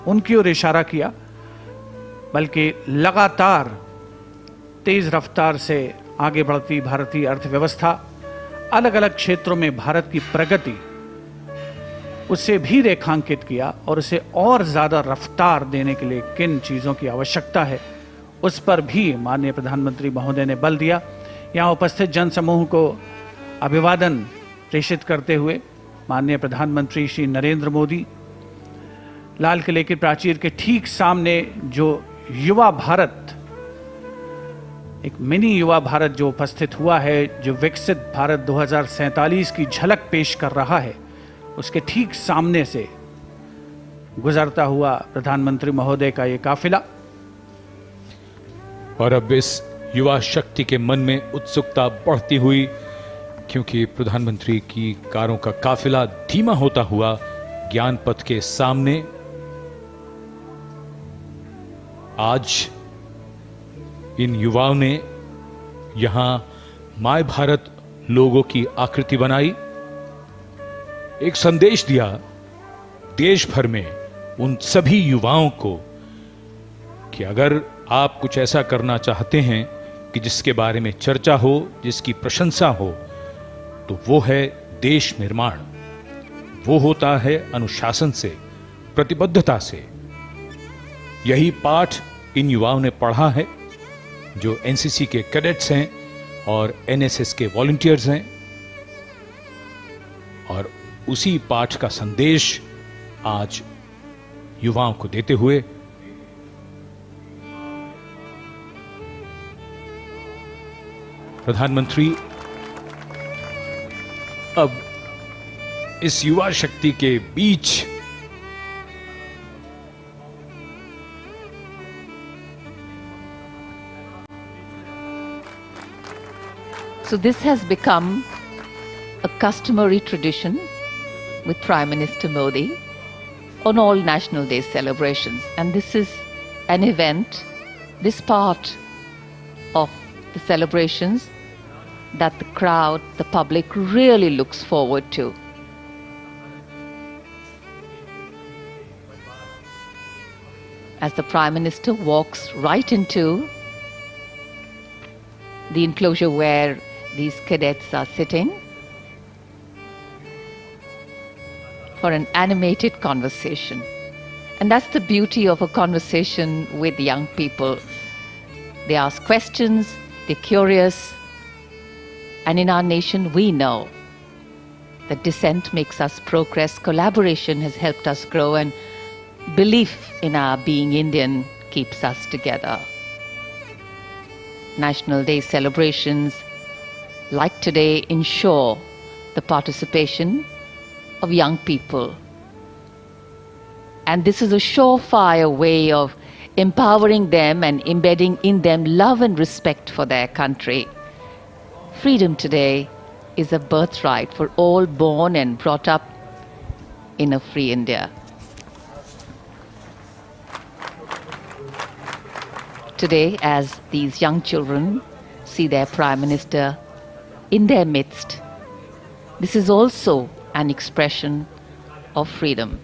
उनकी ओर इशारा किया, बल्कि लगातार तेज रफ्तार से आगे बढ़ती भारतीय अर्थव्यवस्था, अलग अलग क्षेत्रों में भारत की प्रगति, उसे भी रेखांकित किया और उसे और ज्यादा रफ्तार देने के लिए किन चीजों की आवश्यकता है उस पर भी माननीय प्रधानमंत्री महोदय ने बल दिया। यहाँ उपस्थित जनसमूह को अभिवादन प्रेषित करते हुए माननीय प्रधानमंत्री श्री नरेंद्र मोदी लाल किले की प्राचीर के ठीक सामने जो युवा भारत, एक मिनी युवा भारत जो उपस्थित हुआ है, जो विकसित भारत 2047 की झलक पेश कर रहा है, उसके ठीक सामने से गुजरता हुआ प्रधानमंत्री महोदय का ये काफिला। और अब इस युवा शक्ति के मन में उत्सुकता बढ़ती हुई, क्योंकि प्रधानमंत्री की कारों का काफिला धीमा होता हुआ ज्ञान पथ के सामने आज इन युवाओं ने यहां माय भारत लोगों की आकृति बनाई, एक संदेश दिया देश भर में उन सभी युवाओं को कि अगर आप कुछ ऐसा करना चाहते हैं कि जिसके बारे में चर्चा हो, जिसकी प्रशंसा हो, तो वो है देश निर्माण, वो होता है अनुशासन से, प्रतिबद्धता से। यही पाठ इन युवाओं ने पढ़ा है जो एनसीसी के कैडेट्स हैं और एनएसएस के वॉलंटियर्स हैं, और उसी पाठ का संदेश आज युवाओं को देते हुए प्रधानमंत्री अब इस युवा शक्ति के बीच So this has become a customary tradition with Prime Minister Modi on all National Day celebrations. And this is an event, this part of the celebrations that the crowd, the public really looks forward to. As the Prime Minister walks right into the enclosure where these cadets are sitting for an animated conversation. And that's the beauty of a conversation with young people. They ask questions, they're curious, and in our nation we know that dissent makes us progress, collaboration has helped us grow, and belief in our being Indian keeps us together. National Day celebrations like today ensure the participation of young people. And this is a surefire way of empowering them and embedding in them love and respect for their country. Freedom today is a birthright for all born and brought up in a free India. Today, as these young children see their Prime Minister in their midst, this is also an expression of freedom.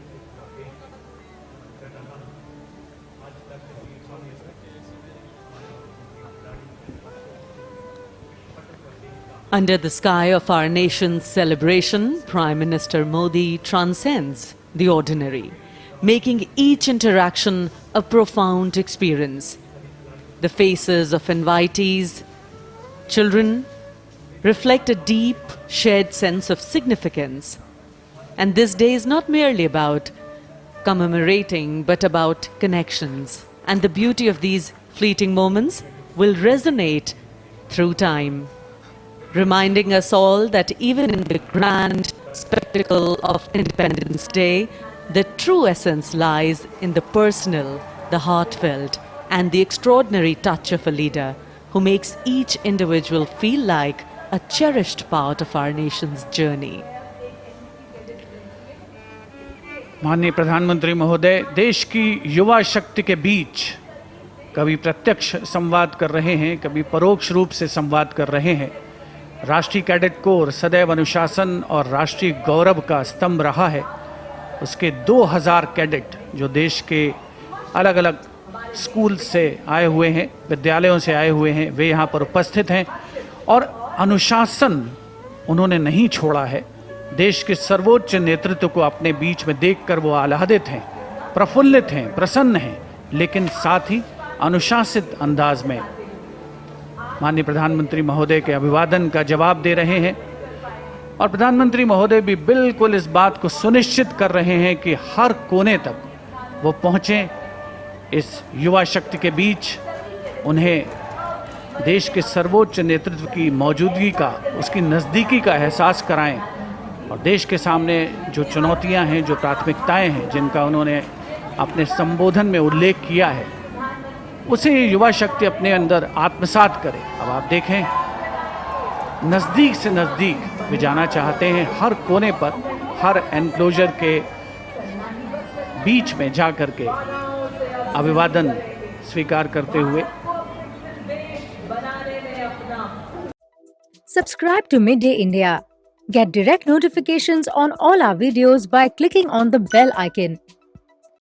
Under the sky of our nation's celebration, Prime Minister Modi transcends the ordinary, making each interaction a profound experience. The faces of invitees, children, reflect a deep, shared sense of significance. And this day is not merely about commemorating, but about connections. And the beauty of these fleeting moments will resonate through time, reminding us all that even in the grand spectacle of Independence Day, the true essence lies in the personal, the heartfelt, and the extraordinary touch of a leader who makes each individual feel like a cherished part of our nation's journey. माननीय प्रधानमंत्री महोदय देश की युवा शक्ति के बीच कभी प्रत्यक्ष संवाद कर रहे हैं, कभी परोक्ष रूप से संवाद कर रहे हैं। राष्ट्रीय कैडेट कोर सदैव अनुशासन और राष्ट्रीय गौरव का स्तंभ रहा है। उसके 2000 कैडेट जो देश के अलग अलग स्कूल से आए हुए हैं, विद्यालयों से आए हुए हैं, वे यहाँ पर उपस्थित हैं और अनुशासन उन्होंने नहीं छोड़ा है। देश के सर्वोच्च नेतृत्व को अपने बीच में देखकर वो आह्लादित हैं, प्रफुल्लित हैं, प्रसन्न हैं, लेकिन साथ ही अनुशासित अंदाज में माननीय प्रधानमंत्री महोदय के अभिवादन का जवाब दे रहे हैं। और प्रधानमंत्री महोदय भी बिल्कुल इस बात को सुनिश्चित कर रहे हैं कि हर कोने तक वो पहुंचे, इस युवा शक्ति के बीच उन्हें देश के सर्वोच्च नेतृत्व की मौजूदगी का, उसकी नज़दीकी का एहसास कराएं और देश के सामने जो चुनौतियां हैं, जो प्राथमिकताएं हैं, जिनका उन्होंने अपने संबोधन में उल्लेख किया है, उसे युवा शक्ति अपने अंदर आत्मसात करे। अब आप देखें, नज़दीक से नज़दीक वे जाना चाहते हैं, हर कोने पर, हर एनक्लोजर के बीच में जा कर के अभिवादन स्वीकार करते हुए। Subscribe to Midday India. Get direct notifications on all our videos by clicking on the bell icon.